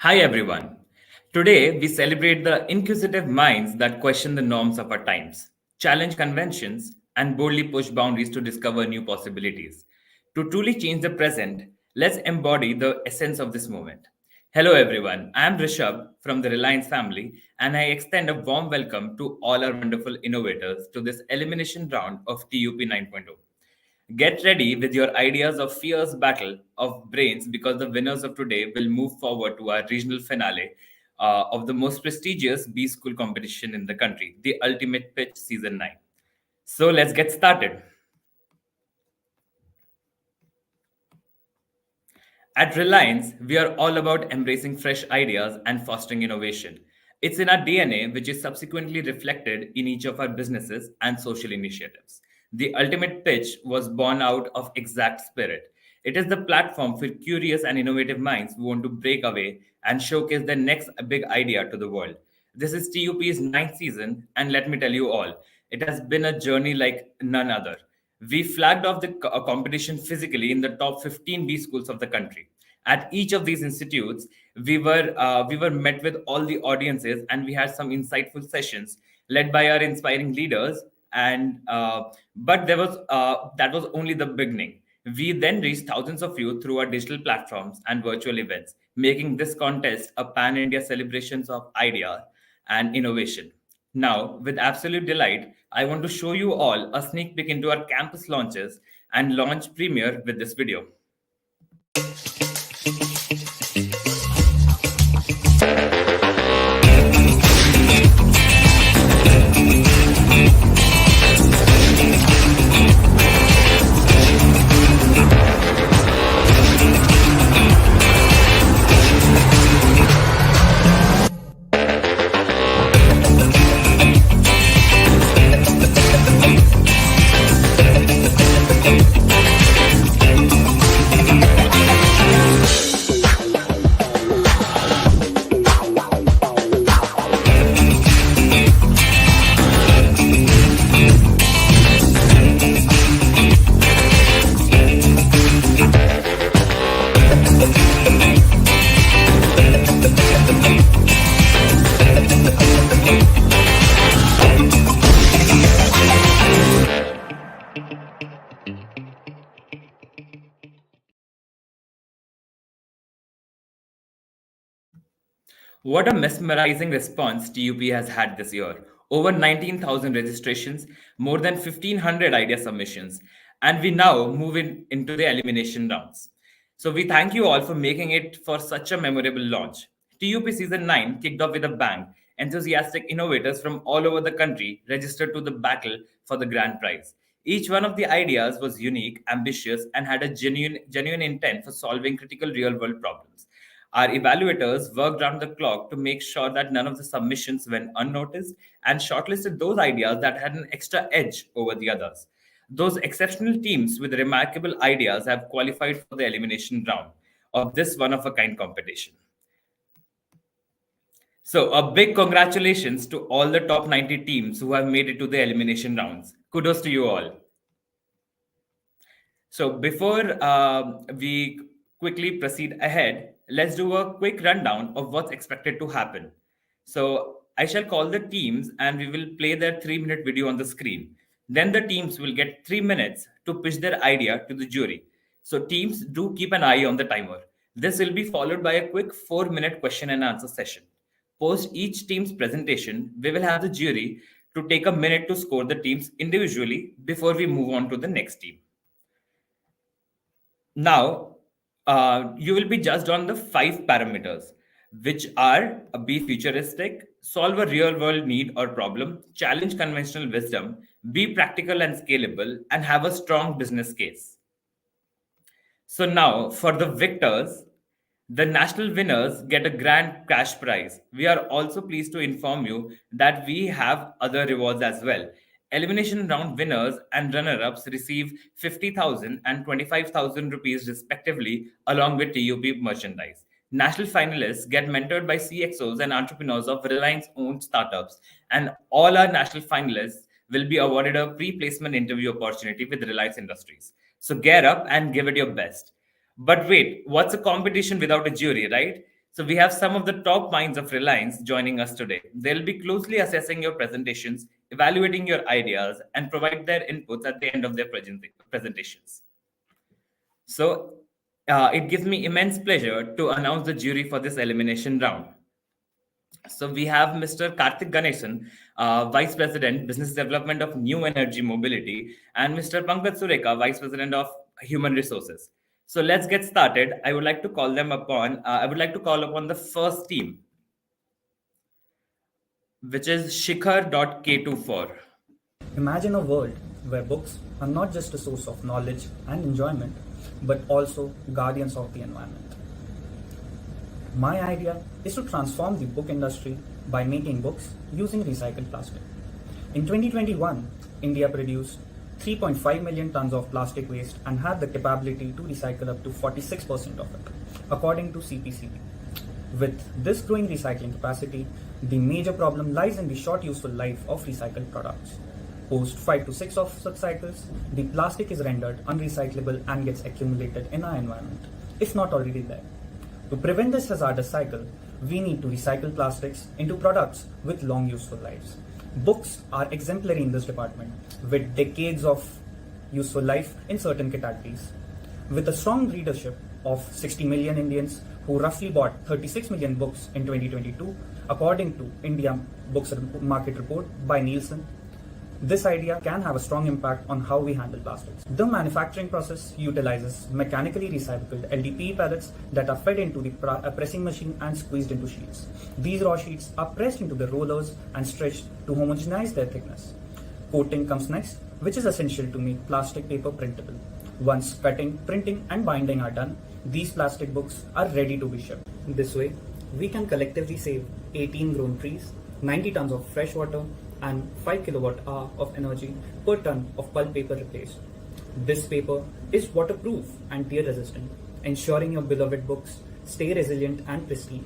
Hi everyone. Today we celebrate the inquisitive minds that question the norms of our times, challenge conventions, and boldly push boundaries to discover new possibilities. To truly change the present, let's embody the essence of this moment. Hello everyone, I am Rishabh from the Reliance family, and I extend a warm welcome to all our wonderful innovators to this elimination round of TUP 9.0. Get ready with your ideas of fierce battle of brains because the winners of today will move forward to our regional finale of the most prestigious B school competition in the country, the Ultimate Pitch Season 9. So let's get started. At Reliance, we are all about embracing fresh ideas and fostering innovation. It's in our DNA, which is subsequently reflected in each of our businesses and social initiatives. The ultimate pitch was born out of exact spirit. It is the platform for curious and innovative minds who want to break away and showcase their next big idea to the world. This is TUP's ninth season, and let me tell you all, it has been a journey like none other. We flagged off the competition physically in the top 15 B schools of the country. At each of these institutes, we were met with all the audiences, and we had some insightful sessions led by our inspiring leaders. And but there was that was only the beginning. We then reached thousands of you through our digital platforms and virtual events, making this contest a pan-India celebrations of idea and innovation. Now, with absolute delight, I want to show you all a sneak peek into our campus launches and launch premiere with this video. What a mesmerizing response TUP has had this year. Over 19,000 registrations, more than 1,500 idea submissions, and we now move into the elimination rounds. So we thank you all for making it for such a memorable launch. TUP Season 9 kicked off with a bang. Enthusiastic innovators from all over the country registered to the battle for the grand prize. Each one of the ideas was unique, ambitious, and had a genuine intent for solving critical real world problems. Our evaluators worked round the clock to make sure that none of the submissions went unnoticed and shortlisted those ideas that had an extra edge over the others. Those exceptional teams with remarkable ideas have qualified for the elimination round of this one of a kind competition. So, a big congratulations to all the top 90 teams who have made it to the elimination rounds. Kudos to you all. So before we quickly proceed ahead, let's do a quick rundown of what's expected to happen. So I shall call the teams and we will play their 3-minute video on the screen. Then the teams will get 3 minutes to pitch their idea to the jury. So teams do keep an eye on the timer. This will be followed by a quick 4-minute question and answer session. Post each team's presentation, we will have the jury to take a minute to score the teams individually before we move on to the next team. Now, you will be judged on the 5 parameters, which are be futuristic, solve a real world need or problem, challenge conventional wisdom, be practical and scalable, and have a strong business case. So now, for the victors, the national winners get a grand cash prize. We are also pleased to inform you that we have other rewards as well. Elimination round winners and runner-ups receive 50,000 and 25,000 rupees respectively, along with TUP merchandise. National finalists get mentored by CXOs and entrepreneurs of Reliance-owned startups, and all our national finalists will be awarded a pre-placement interview opportunity with Reliance Industries. So gear up and give it your best. But wait, what's a competition without a jury, right? So we have some of the top minds of Reliance joining us today. They'll be closely assessing your presentations, evaluating your ideas, and provide their inputs at the end of their presentations. So it gives me immense pleasure to announce the jury for this elimination round. So we have Mr. Karthik Ganesan, Vice President, Business Development of New Energy Mobility, and Mr. Pankaj Sureka, Vice President of Human Resources. So let's get started. I would like to call upon the first team, which is Shikhar.K24. Imagine a world where books are not just a source of knowledge and enjoyment, but also guardians of the environment. My idea is to transform the book industry by making books using recycled plastic. In 2021, India produced 3.5 million tons of plastic waste and had the capability to recycle up to 46% of it, according to CPCB. With this growing recycling capacity, the major problem lies in the short useful life of recycled products. Post 5 to 6 of such cycles, the plastic is rendered unrecyclable and gets accumulated in our environment, if not already there. To prevent this hazardous cycle, we need to recycle plastics into products with long useful lives. Books are exemplary in this department, with decades of useful life in certain categories. With a strong readership of 60 million Indians who roughly bought 36 million books in 2022, according to India Books Market Report by Nielsen, this idea can have a strong impact on how we handle plastics. The manufacturing process utilizes mechanically recycled LDPE pellets that are fed into the pressing machine and squeezed into sheets. These raw sheets are pressed into the rollers and stretched to homogenize their thickness. Coating comes next, which is essential to make plastic paper printable. Once cutting, printing, and binding are done, these plastic books are ready to be shipped. This way, we can collectively save 18 grown trees, 90 tons of fresh water, and 5 kilowatt hour of energy per ton of pulp paper replaced. This paper is waterproof and tear resistant, ensuring your beloved books stay resilient and pristine.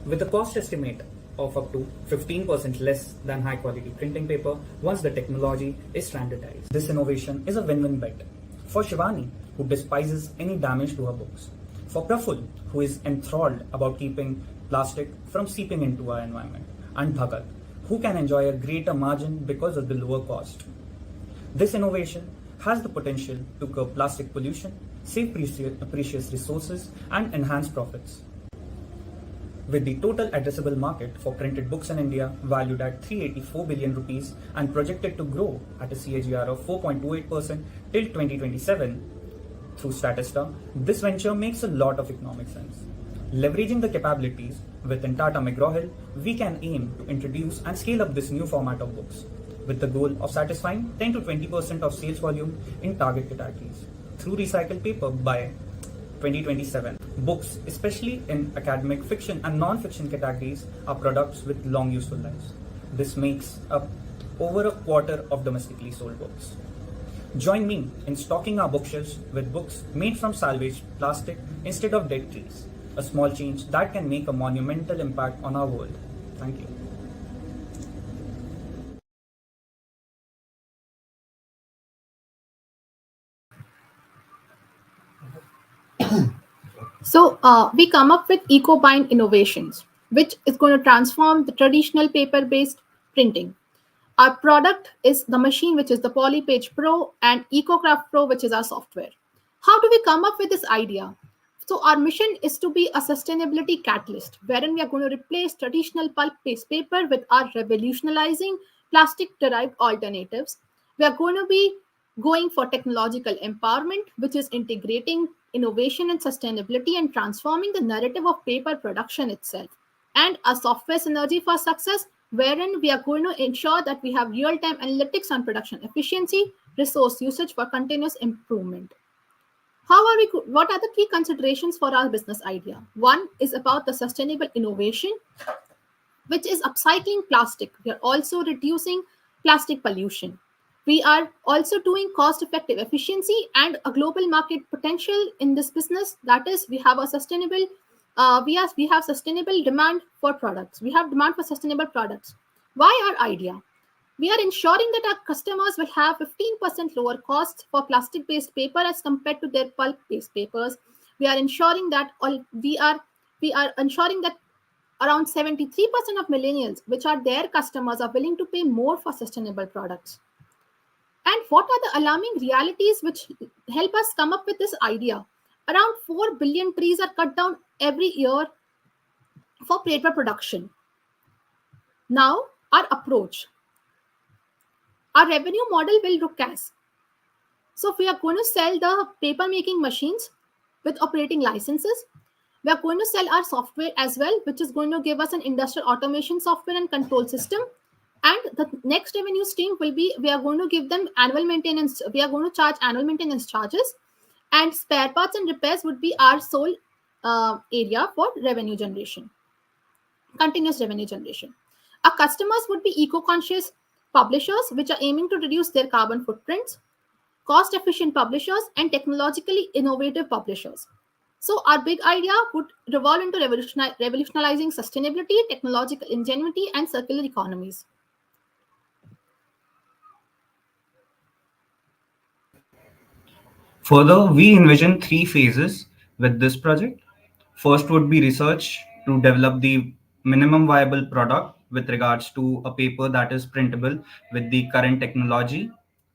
With a cost estimate of up to 15% less than high quality printing paper once the technology is standardized. This innovation is a win-win bet. For Shivani, who despises any damage to her books. For Praful, who is enthralled about keeping plastic from seeping into our environment. And Bhagat, who can enjoy a greater margin because of the lower cost. This innovation has the potential to curb plastic pollution, save precious resources, and enhance profits. With the total addressable market for printed books in India valued at 384 billion rupees and projected to grow at a CAGR of 4.28% till 2027 through Statista, this venture makes a lot of economic sense. Leveraging the capabilities within Tata McGraw-Hill, we can aim to introduce and scale up this new format of books, with the goal of satisfying 10 to 20% of sales volume in target categories through recycled paper by 2027. Books, especially in academic fiction and non-fiction categories, are products with long useful lives. This makes up over a quarter of domestically sold books. Join me in stocking our bookshelves with books made from salvaged plastic instead of dead trees. A small change that can make a monumental impact on our world. Thank you. So we come up with EcoBind innovations, which is going to transform the traditional paper-based printing. Our product is the machine, which is the Polypage Pro, and EcoCraft Pro, which is our software. How do we come up with this idea? So our mission is to be a sustainability catalyst, wherein we are going to replace traditional pulp-based paper with our revolutionizing plastic-derived alternatives. We are going to be going for technological empowerment, which is integrating innovation and sustainability and transforming the narrative of paper production itself. And a software synergy for success, wherein we are going to ensure that we have real-time analytics on production efficiency, resource usage for continuous improvement. What are the key considerations for our business idea? One is about the sustainable innovation, which is upcycling plastic. We are also reducing plastic pollution. We are also doing cost-effective efficiency and a global market potential in this business. That is, we have a sustainable, we have sustainable demand for products. We have demand for sustainable products. Why our idea? We are ensuring that our customers will have 15% lower costs for plastic-based paper as compared to their pulp-based papers. We are ensuring that we are we are ensuring that around 73% of millennials, which are their customers, are willing to pay more for sustainable products. And what are the alarming realities which help us come up with this idea? Around 4 billion trees are cut down every year for paper production. Now, our approach, our revenue model will look as, so if we are going to sell the paper making machines with operating licenses, we are going to sell our software as well, which is going to give us an industrial automation software and control system. And the next revenue stream will be, we are going to give them annual maintenance. We are going to charge annual maintenance charges, and spare parts and repairs would be our sole area for revenue generation, continuous revenue generation. Our customers would be eco-conscious publishers, which are aiming to reduce their carbon footprints, cost efficient publishers, and technologically innovative publishers. So, our big idea would revolve into revolutionizing sustainability, technological ingenuity, and circular economies. Further, we envision three phases with this project. First would be research to develop the minimum viable product with regards to a paper that is printable with the current technology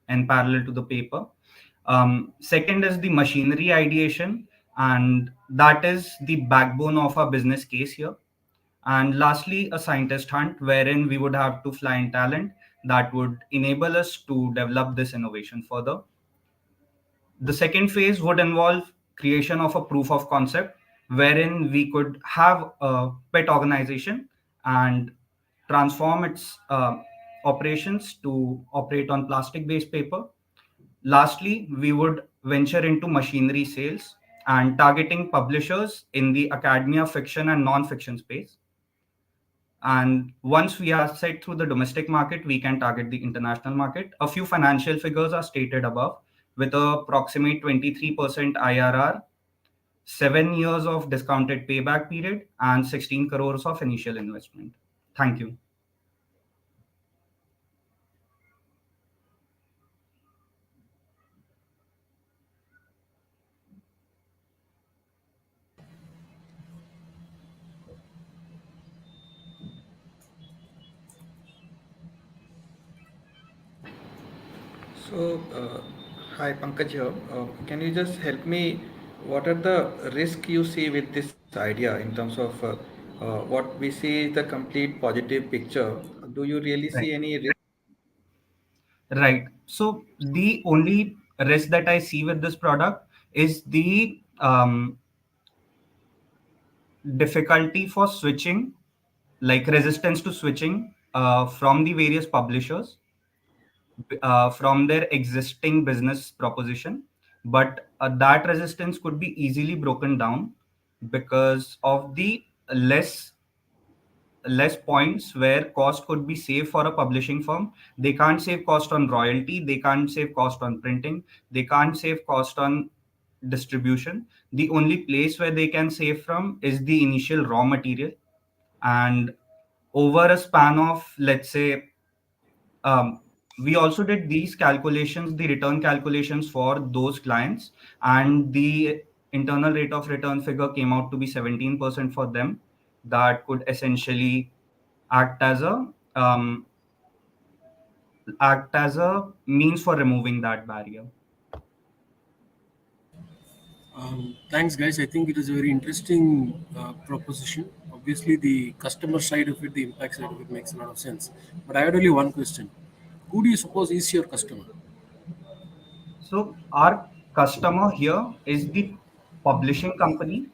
and parallel to the paper. Second is the machinery ideation, and that is the backbone of our business case here. And lastly, a scientist hunt wherein we would have to fly in talent that would enable us to develop this innovation further. The second phase would involve creation of a proof of concept wherein we could have a pet organization and transform its operations to operate on plastic based paper. Lastly, we would venture into machinery sales and targeting publishers in the academia, fiction, and non fiction space. And once we are set through the domestic market, we can target the international market. A few financial figures are stated above with a approximate 23% IRR, 7 years of discounted payback period, and 16 crores of initial investment. Thank you. So, hi Pankaj here. Can you just help me? What are the risks you see with this idea in terms of what we see is the complete positive picture? Do you really Right. see any risk? Right. So the only risk that I see with this product is the difficulty for switching, like resistance to switching from the various publishers from their existing business proposition. But that resistance could be easily broken down because of the less points where cost could be saved for a publishing firm. They can't save cost on royalty, they can't save cost on printing, they can't save cost on distribution. The only place where they can save from is the initial raw material. And over a span of, let's say, um, we also did these calculations, the return calculations for those clients, and the internal rate of return figure came out to be 17% for them. That could essentially act as a um, act as a means for removing that barrier. Thanks, guys. I think it is a very interesting proposition. Obviously, the customer side of it, the impact side of it makes a lot of sense. But I had only one question. Who do you suppose is your customer? So our customer here is the publishing company,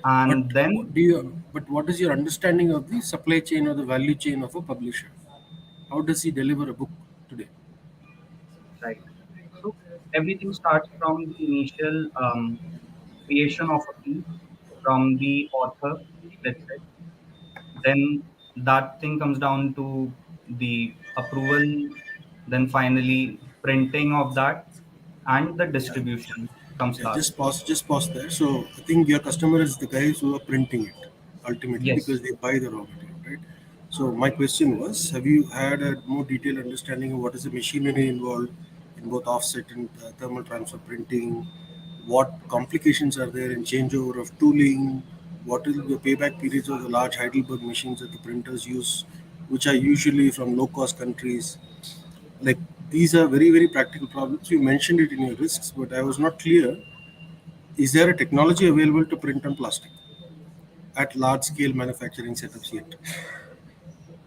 But and then what do you? But what is your understanding of the supply chain or the value chain of a publisher? How does he deliver a book today? right. So everything starts from the initial creation of a piece from the author, let's say. Then that thing comes down to the approval, then finally printing of that, and the Yeah. distribution comes Yeah, last. just pause there. So I think your customer is the guys who are printing it ultimately Yes. because they buy the raw material, right? So my question was, have you had a more detailed understanding of what is the machinery involved in both offset and thermal transfer printing, what complications are there in changeover of tooling, what will be the payback periods of the large Heidelberg machines that the printers use, which are usually from low cost countries. Like these are very, very practical problems. You mentioned it in your risks, but I was not clear. Is there a technology available to print on plastic at large scale manufacturing setups yet?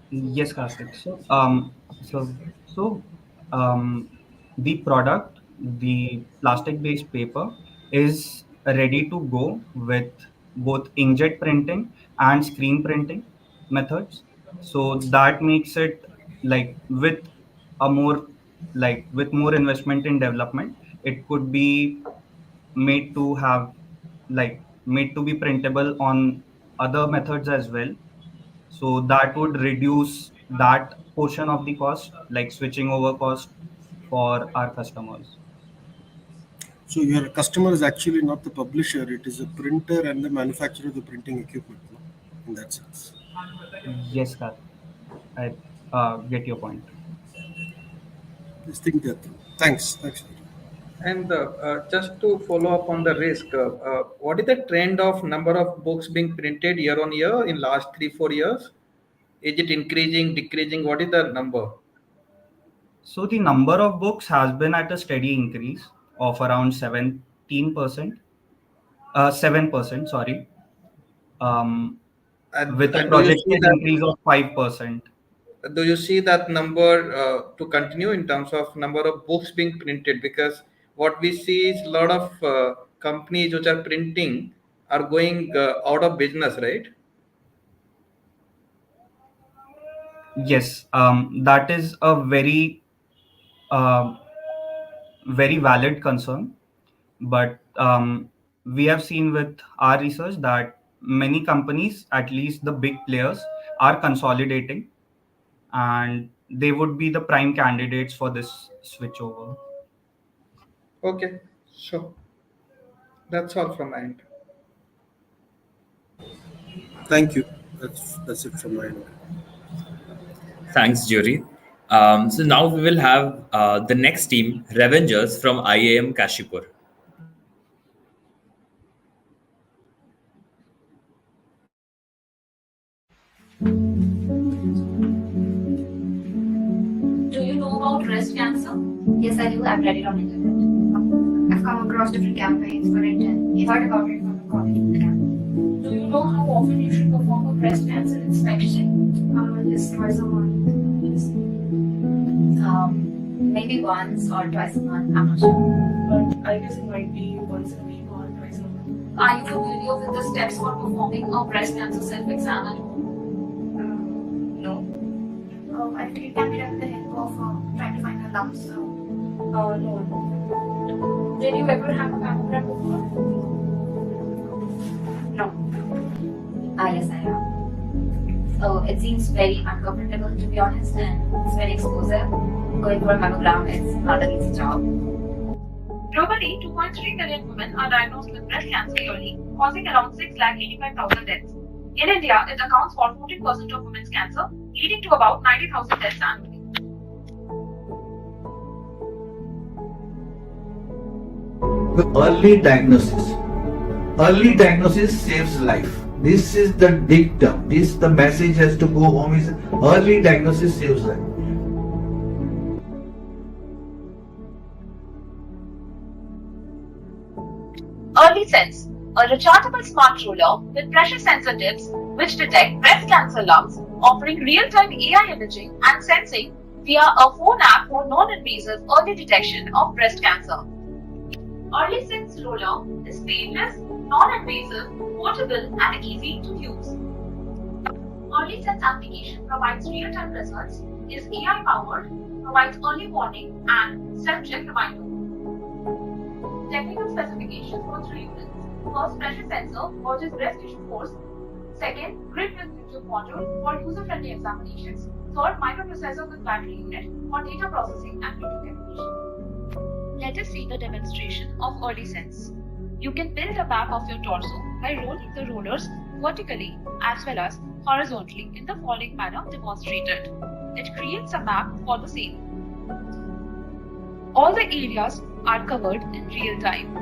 Yes, Karthik. So, um, the product, the plastic-based paper, is ready to go with both inkjet printing and screen printing methods. So that makes it like a more with more investment in development, it could be made to have made to be printable on other methods as well, so that would reduce that portion of the cost, like switching over cost for our customers. So your customer is actually not the publisher; it is the printer and the manufacturer of the printing equipment. No? In that sense, Yes, Karthik, I get your point. just think that through. Thanks. Thanks. And just to follow up on the risk, what is the trend of number of books being printed year on year in last 3 4 years? Is it increasing, decreasing? What is the number? So the number of books has been at a steady increase of around 17%, 7%, sorry, um, with a And do you see projected that? increase of 5%. Do you see that number to continue in terms of number of books being printed? Because what we see is a lot of companies which are printing are going out of business, right? Yes, that is a uh, very valid concern. But we have seen with our research that many companies, at least the big players, are consolidating, and they would be the prime candidates for this switchover. Okay, sure. That's all from my end. Thank you. That's it from my end. Thanks, Jury. So now we will have the next team, Revengers from IAM Kashipur. Do you know about breast cancer? Yes, I do. I've read it on internet. I've come across different campaigns for it and heard about it from a colleague. Do you know how often you should perform a breast cancer inspection? Just twice a month. Maybe once or twice a month. I'm not sure. But I guess it might be once a week or twice a month. Are you familiar with the steps for performing a breast cancer self-exam at home? No. I think it can be done with the help of trying to find the lumps. No. Did you ever have a mammogram before? No. Yes, I have. So it seems very uncomfortable, to be honest, and it's very explosive. Going for a mammogram is not an easy job. Globally, 2.3 million women are diagnosed with breast cancer yearly, causing around 6,85,000 deaths. In India, it accounts for 14% of women's cancer, leading to about 90,000 deaths annually. The early diagnosis. Early diagnosis saves life. This is the dictum. The message has to go home is early diagnosis saves life. Early Sense, a rechargeable smart ruler with pressure sensor tips which detect breast cancer lumps, offering real-time AI imaging and sensing via a phone app for non-invasive early detection of breast cancer. Early Sense Roller is painless, non-invasive, portable and easy to use. Early Sense application provides real-time results, is AI-powered, provides early warning and self-check reminder. Technical specifications for 3 units. First, pressure sensor gauges breast tissue force. Second, grid with YouTube module for user-friendly examinations. Third, microprocessor with battery unit for data processing and video recognition. Let us see the demonstration of Early Sense. You can build a map of your torso by rolling the rollers vertically as well as horizontally in the following manner demonstrated. It creates a map for the same. All the areas are covered in real time.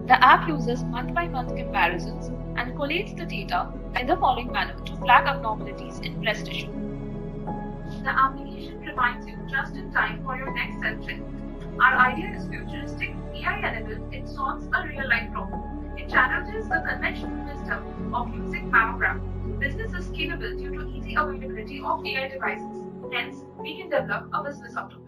The app uses month by month comparisons and collates the data in the following manner to flag abnormalities in breast tissue. The application reminds you just in time for your next health check. Our idea is futuristic, AI enabled, it solves a real life problem. It challenges the conventional wisdom of using mammogram. Business is scalable due to easy availability of AI devices. Hence, we can develop a business out of it.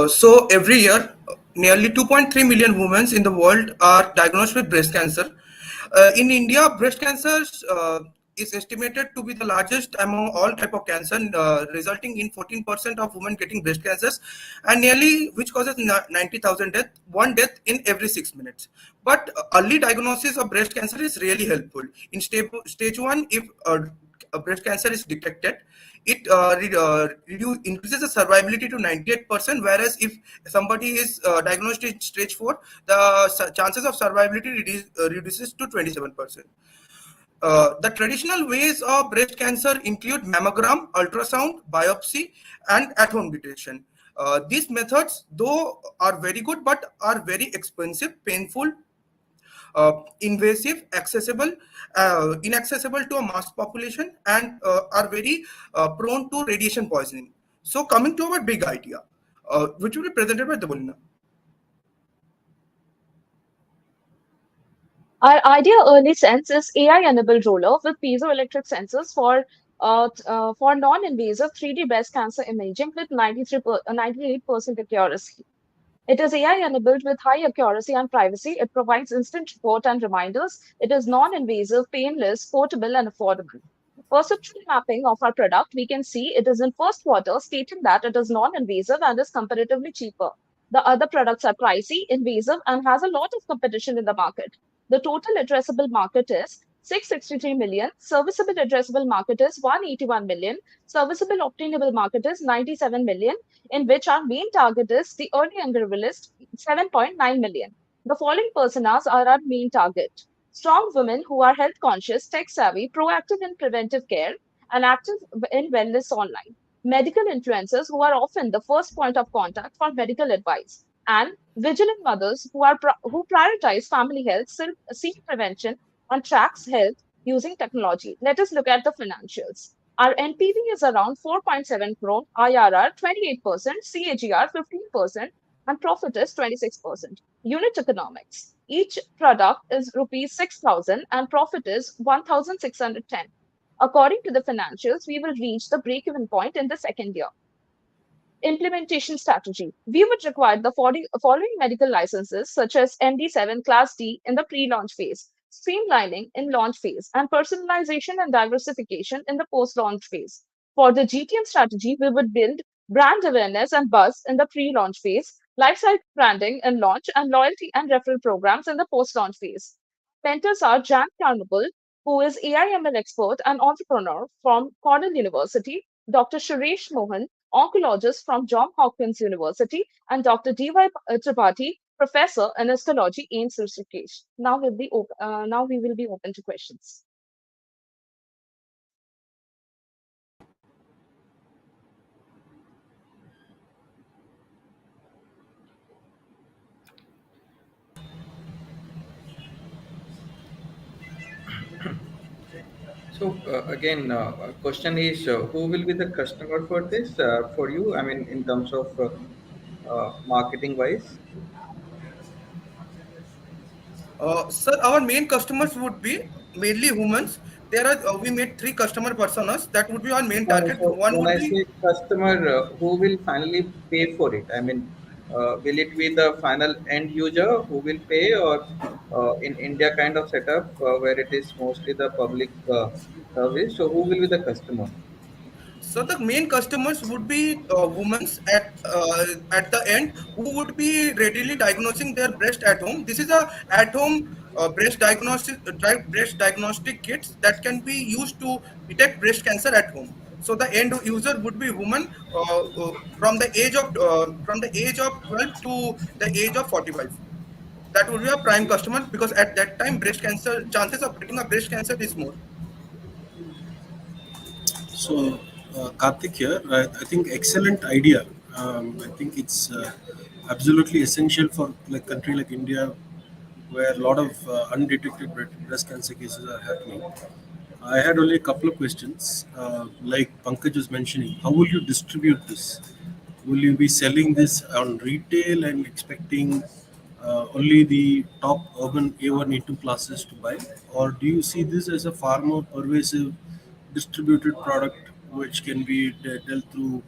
So every year, nearly 2.3 million women in the world are diagnosed with breast cancer. In India, breast cancer is estimated to be the largest among all type of cancer, resulting in 14% of women getting breast cancers, and nearly which causes 90,000 death, one death in every 6 minutes. But early diagnosis of breast cancer is really helpful. In stage one, if breast cancer is detected, it increases the survivability to 98%, whereas if somebody is diagnosed in stage 4, the chances of survivability reduces to 27%. The traditional ways of breast cancer include mammogram, ultrasound, biopsy, and at-home detection. These methods, though, are very good, but are very expensive, painful, invasive, accessible, inaccessible to a mass population, and are very prone to radiation poisoning. So, coming to our big idea, which will be presented by Dabulina. Our idea early sense is AI-enabled roller with piezoelectric sensors for non-invasive 3D breast cancer imaging with 98% accuracy. It is AI-enabled with high accuracy and privacy. It provides instant report and reminders. It is non-invasive, painless, portable, and affordable. Perceptual mapping of our product, we can see it is in first quarter, stating that it is non-invasive and is comparatively cheaper. The other products are pricey, invasive, and has a lot of competition in the market. The total addressable market is 663 million. Serviceable addressable market is 181 million. Serviceable obtainable market is 97 million, in which our main target is the early enrollist, 7.9 million. The following personas are our main target. Strong women who are health conscious, tech savvy, proactive in preventive care, and active in wellness online. Medical influencers who are often the first point of contact for medical advice. And vigilant mothers who prioritize family health, seek prevention, and tracks health using technology. Let us look at the financials. Our NPV is around 4.7 crore, IRR 28%, CAGR 15%, and profit is 26%. Unit economics. Each product is rupees 6,000 and profit is 1,610. According to the financials, we will reach the break-even point in the second year. Implementation strategy. We would require the following medical licenses, such as MD7 Class D in the pre-launch phase, streamlining in launch phase, and personalization and diversification in the post-launch phase. For the GTM strategy, we would build brand awareness and buzz in the pre-launch phase, lifecycle branding in launch, and loyalty and referral programs in the post-launch phase. Mentors are Jan Carnival, who is AI/ML expert and entrepreneur from Cornell University, Dr. Suresh Mohan, oncologist from Johns Hopkins University, and Dr. D.Y. Tripathi, professor in histology, AIMS Rishikesh. Now we will be open to questions. So again, question is, who will be the customer for this for you? I mean, in terms of marketing wise. Sir, our main customers would be mainly humans. There are we made three customer personas that would be our main No, no. target. So One when would I be say customer, who will finally pay for it? I mean, will it be the final end user who will pay, or in India kind of setup where it is mostly the public service? So who will be the customer? so the main customers would be women at the end who would be readily diagnosing their breast at home. This is a at home breast diagnostic kits that can be used to detect breast cancer at home. So the end user would be woman from the age of 12 to the age of 45. That would be a prime customer because at that time breast cancer chances of getting a breast cancer is more. So Karthik here. I think excellent idea. I think it's absolutely essential for like country like India, where a lot of undetected breast cancer cases are happening. I had only a couple of questions. Like Pankaj was mentioning, how will you distribute this? Will you be selling this on retail and expecting only the top urban A1, A2 classes to buy? Or do you see this as a far more pervasive distributed product which can be dealt through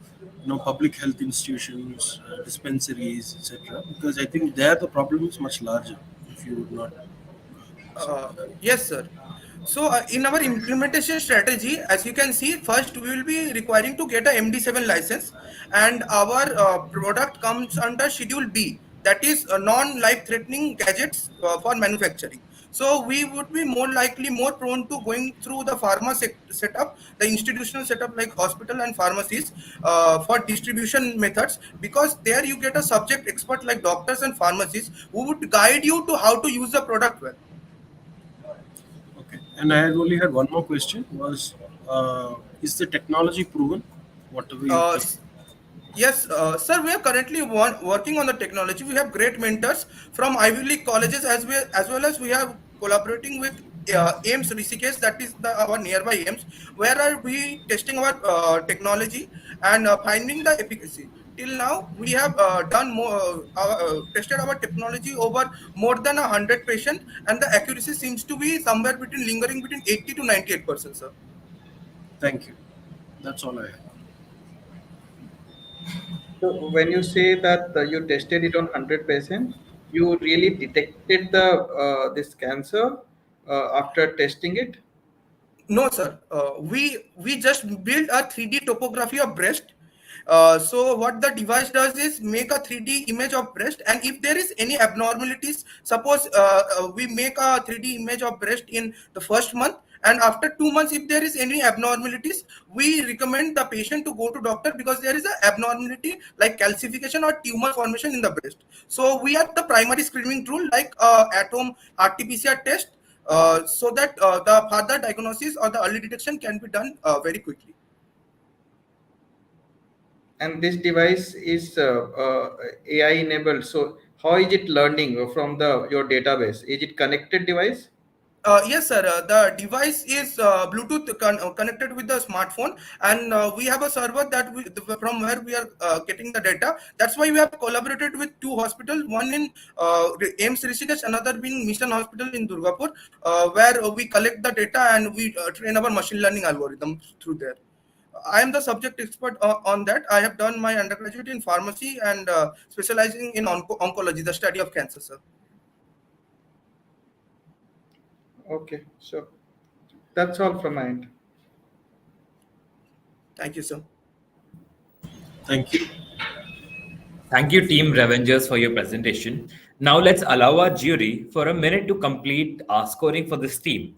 public health institutions, dispensaries, etc.? Because I think there the problem is much larger if you would not Yes, sir. So in our implementation strategy, as you can see, first we will be requiring to get a MD7 license, and our product comes under Schedule B, that is non-life threatening gadgets for manufacturing. So we would be more likely more prone to going through the pharma setup, the institutional setup like hospital and pharmacies for distribution methods, because there you get a subject expert like doctors and pharmacists who would guide you to how to use the product well. Okay. And I had only had one more question was, is the technology proven? Whatever you Uh, think. s- yes, sir, we are currently working on the technology. We have great mentors from Ivy League colleges, as well as we have collaborating with AIMS Rishikesh, that is our nearby AIMS, where are we testing our technology and finding the efficacy. Till now, we have tested our technology over more than 100 patients, and the accuracy seems to be somewhere between lingering between 80 to 98%, sir. Thank you. That's all I have. So when you say that you tested it on 100%, you really detected the this cancer after testing it? No, sir. We just build a 3D topography of breast. So what the device does is make a 3D image of breast, and if there is any abnormalities, suppose we make a 3D image of breast in the first month, and after 2 months, if there is any abnormalities, we recommend the patient to go to doctor because there is an abnormality like calcification or tumor formation in the breast. So we have the primary screening tool like at-home RT-PCR test, so that the further diagnosis or the early detection can be done very quickly. And this device is AI enabled. So how is it learning from the your database? Is it connected device? Yes, sir. The device is Bluetooth connected with the smartphone, and we have a server from where we are getting the data. That's why we have collaborated with two hospitals, one in AIMS Rishikesh, another being Mission Hospital in Durgapur, where we collect the data and we train our machine learning algorithm through there. I am the subject expert on that. I have done my undergraduate in pharmacy and specializing in oncology, the study of cancer, sir. Okay, so that's all from my end. Thank you, sir. Thank you. Thank you, Team Revengers, for your presentation. Now let's allow our jury for a minute to complete our scoring for this team.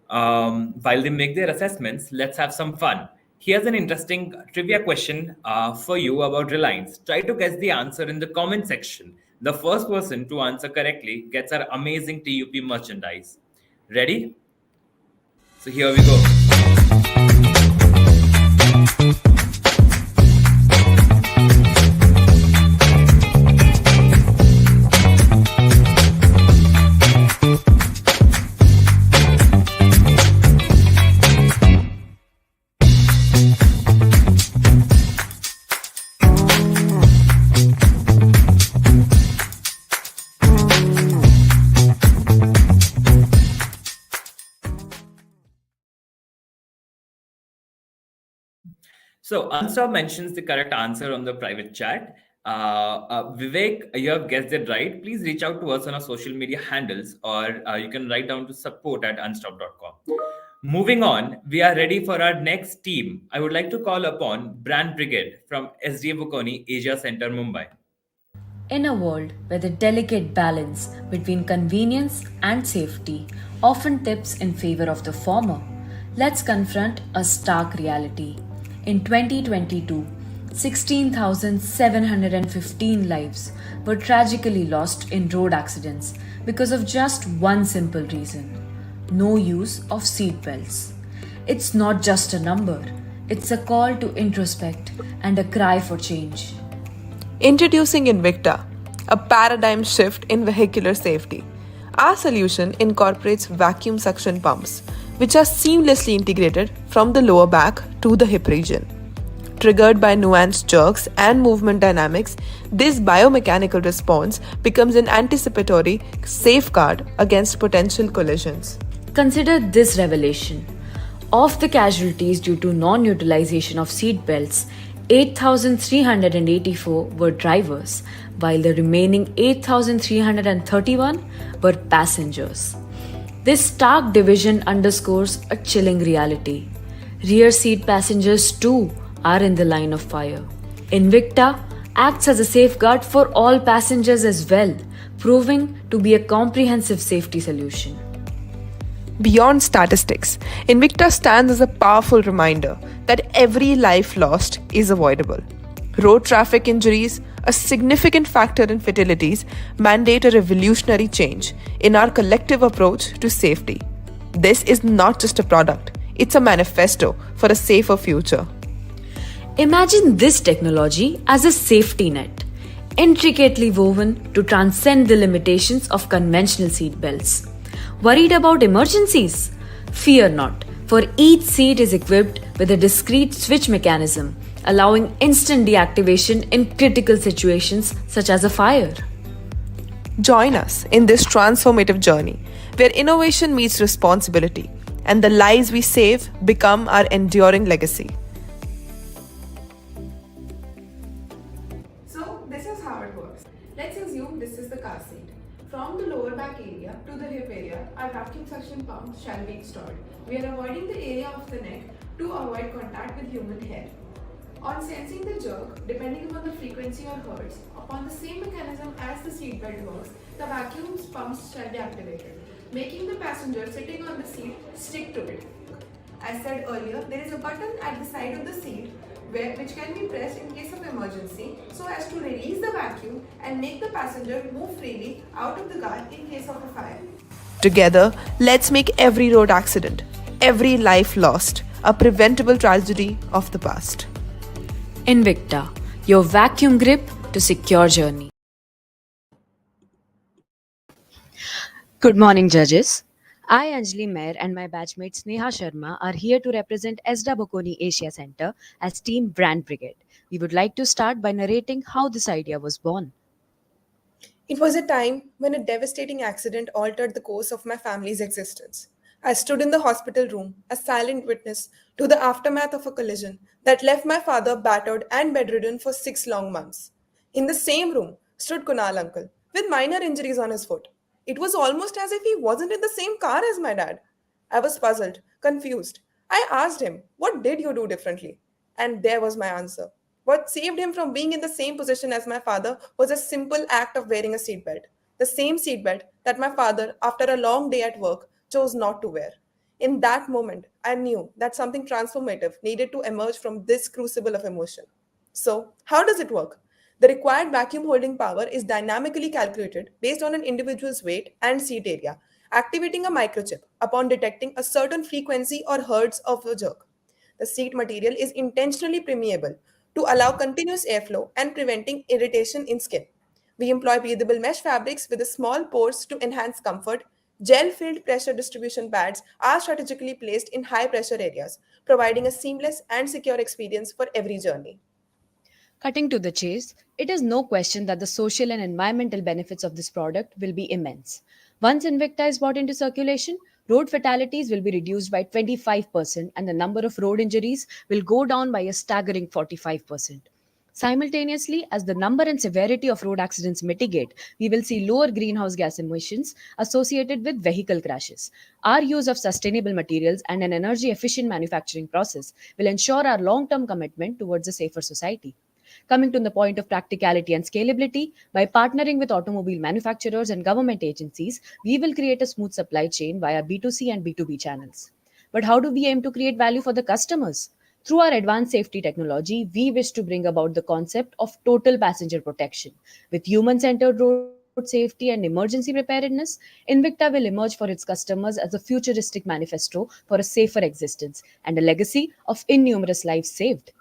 While they make their assessments, let's have some fun. Here's an interesting trivia question for you about Reliance. Try to guess the answer in the comment section. The first person to answer correctly gets our amazing TUP merchandise. Ready? So here we go. So Answer mentions the correct answer on the private chat. Vivek, you have guessed it right. Please reach out to us on our social media handles, or you can write down to support@unstop.com. Moving on, we are ready for our next team. I would like to call upon Brand Brigade from SDA Bukoni Asia Center, Mumbai. In a world where the delicate balance between convenience and safety often tips in favor of the former, let's confront a stark reality. In 2022, 16,715 lives were tragically lost in road accidents because of just one simple reason: no use of seat belts. It's not just a number, It's a call to introspect and a cry for change. Introducing Invicta, a paradigm shift in vehicular safety. Our solution incorporates vacuum suction pumps, which are seamlessly integrated from the lower back to the hip region. Triggered by nuanced jerks and movement dynamics, this biomechanical response becomes an anticipatory safeguard against potential collisions. Consider this revelation. Of the casualties due to non utilization of seat belts, 8,384 were drivers, while the remaining 8,331 were passengers. This stark division underscores a chilling reality. Rear seat passengers, too, are in the line of fire. Invicta acts as a safeguard for all passengers as well, proving to be a comprehensive safety solution. Beyond statistics, Invicta stands as a powerful reminder that every life lost is avoidable. Road traffic injuries, a significant factor in fatalities, mandate a revolutionary change in our collective approach to safety. This is not just a product, it's a manifesto for a safer future. Imagine this technology as a safety net, intricately woven to transcend the limitations of conventional seat belts. Worried about emergencies? Fear not, for each seat is equipped with a discrete switch mechanism, allowing instant deactivation in critical situations such as a fire. Join us in this transformative journey where innovation meets responsibility and the lives we save become our enduring legacy. So this is how it works. Let's assume this is the car seat. From the lower back area to the hip area, our vacuum suction pumps shall be installed. We are avoiding the area of the neck to avoid contact with human hair. On sensing the jerk, depending upon the frequency or hertz, upon the same mechanism as the seatbelt works, the vacuum pumps shall be activated, making the passenger sitting on the seat stick to it. As said earlier, there is a button at the side of the seat which can be pressed in case of emergency so as to release the vacuum and make the passenger move freely out of the car in case of a fire. Together, let's make every road accident, every life lost, a preventable tragedy of the past. Invicta, your vacuum grip to secure journey. Good morning, judges. I, Anjali Mayer, and my batchmate Sneha Sharma are here to represent ESDA Bocconi Asia Center as Team Brand Brigade. We would like to start by narrating how this idea was born. It was a time when a devastating accident altered the course of my family's existence. I stood in the hospital room, a silent witness to the aftermath of a collision that left my father battered and bedridden for 6 long months. In the same room stood Kunal uncle, with minor injuries on his foot. It was almost as if he wasn't in the same car as my dad. I was puzzled, confused. I asked him, "What did you do differently?" And there was my answer. What saved him from being in the same position as my father was a simple act of wearing a seatbelt. The same seatbelt that my father, after a long day at work, chose not to wear. In that moment, I knew that something transformative needed to emerge from this crucible of emotion. So, how does it work? The required vacuum holding power is dynamically calculated based on an individual's weight and seat area, activating a microchip upon detecting a certain frequency or hertz of a jerk. The seat material is intentionally permeable to allow continuous airflow and preventing irritation in skin. We employ breathable mesh fabrics with a small pores to enhance comfort. Gel-filled pressure distribution pads are strategically placed in high-pressure areas, providing a seamless and secure experience for every journey. Cutting to the chase, it is no question that the social and environmental benefits of this product will be immense. Once Invicta is brought into circulation, road fatalities will be reduced by 25% and the number of road injuries will go down by a staggering 45%. Simultaneously, as the number and severity of road accidents mitigate, we will see lower greenhouse gas emissions associated with vehicle crashes. Our use of sustainable materials and an energy efficient manufacturing process will ensure our long term commitment towards a safer society. Coming to the point of practicality and scalability, by partnering with automobile manufacturers and government agencies, we will create a smooth supply chain via B2C and B2B channels. But how do we aim to create value for the customers? Through our advanced safety technology, we wish to bring about the concept of total passenger protection with human centered road safety road safety, and emergency preparedness, Invicta will emerge for its customers as a futuristic manifesto for a safer existence and a legacy of innumerous lives saved.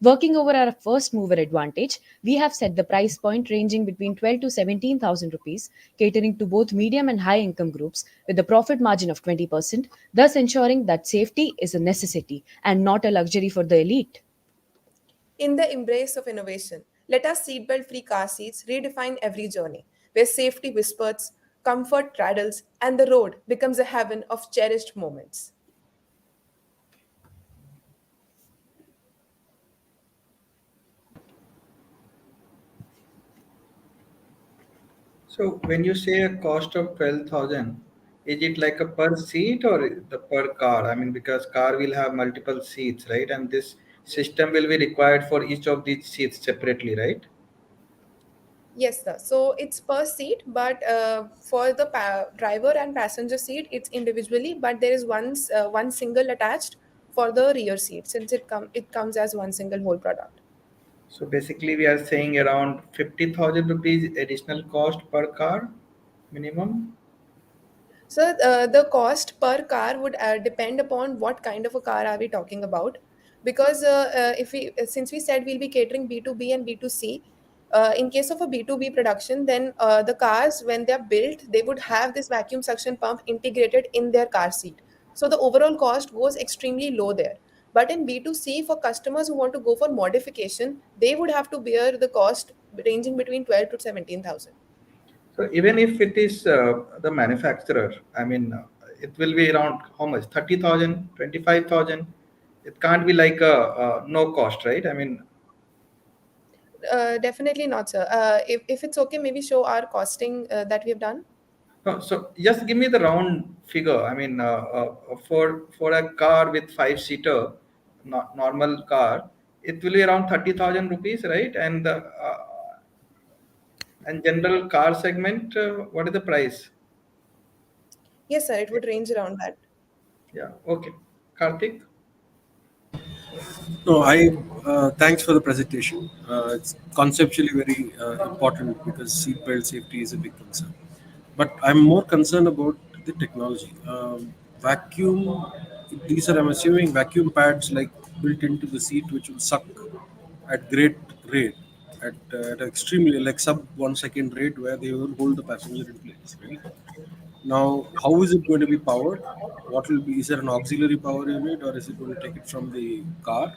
Working over our first mover advantage, we have set the price point ranging between 12 to 17,000 rupees, catering to both medium and high income groups with a profit margin of 20%, thus ensuring that safety is a necessity and not a luxury for the elite. In the embrace of innovation, let our seatbelt free car seats redefine every journey, where safety whispers, comfort rattles, and the road becomes a heaven of cherished moments. So when you say a cost of 12,000, is it like a per seat or the per car? I mean, because car will have multiple seats, right? And this system will be required for each of these seats separately, right? Yes, sir. So it's per seat, but for the driver and passenger seat, it's individually. But there is one single attached for the rear seat, since it comes as one single whole product. So basically, we are saying around 50,000 rupees additional cost per car minimum. So the cost per car would depend upon what kind of a car are we talking about, because if we since we said we'll be catering B2B and B2C. In case of a B2B production, then the cars, when they're built, they would have this vacuum suction pump integrated in their car seat. So the overall cost goes extremely low there. But in B2C, for customers who want to go for modification, they would have to bear the cost ranging between 12 to 17,000. So even if it is the manufacturer, I mean, it will be around how much? 30,000, 25,000. It can't be like a no cost, right? I mean, Definitely not, sir. If it's okay, maybe show our costing that we have done. no, so just give me the round figure. I mean, for a car with five-seater, normal car, it will be around 30,000 rupees, right? And general car segment, what is the price? Yes, sir. It would range around that. Yeah, okay. Karthik? No, I thanks for the presentation. It's conceptually very important because seatbelt safety is a big concern. But I'm more concerned about the technology. Vacuum. These are, I'm assuming, vacuum pads like built into the seat, which will suck at great rate, at extremely like sub 1 second rate, where they will hold the passenger in place. Right now, how is it going to be powered? What will be? Is there an auxiliary power unit, or is it going to take it from the car?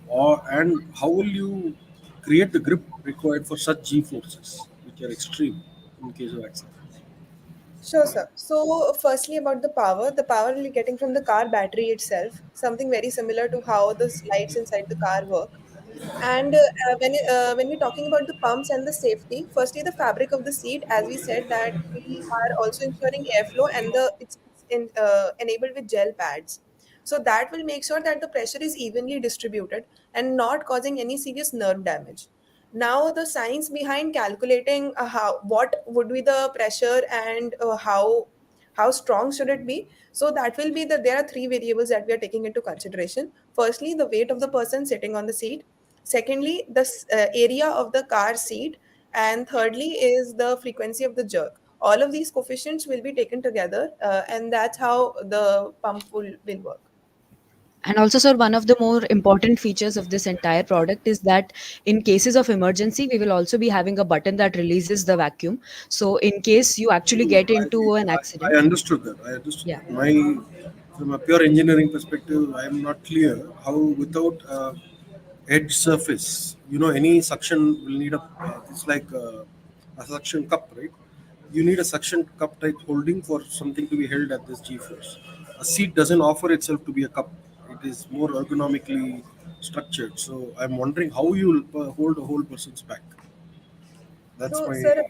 Or and how will you create the grip required for such G forces, which are extreme in case of accident? Sure, sir. So, firstly, about the power we're getting from the car battery itself, something very similar to how the lights inside the car work. And when we're talking about the pumps and the safety, firstly, the fabric of the seat, as we said, that we are also ensuring airflow, and it's enabled with gel pads. So that will make sure that the pressure is evenly distributed and not causing any serious nerve damage. Now, the science behind calculating how what would be the pressure and how strong should it be, so that will be there are three variables that we are taking into consideration. Firstly, the weight of the person sitting on the seat. Secondly, the area of the car seat. And thirdly is the frequency of the jerk. All of these coefficients will be taken together, and that's how the pump will work. And also, sir, one of the more important features of this entire product is that in cases of emergency, we will also be having a button that releases the vacuum. So, in case you actually get into an I accident, understood that. I understood yeah. that. From a pure engineering perspective, I am not clear how without edge surface, any suction will need it's like a suction cup, right? You need a suction cup type holding for something to be held at this G force. A seat doesn't offer itself to be a cup. It is more ergonomically structured. So I'm wondering how you will hold a whole person's back. That's So, my. sir,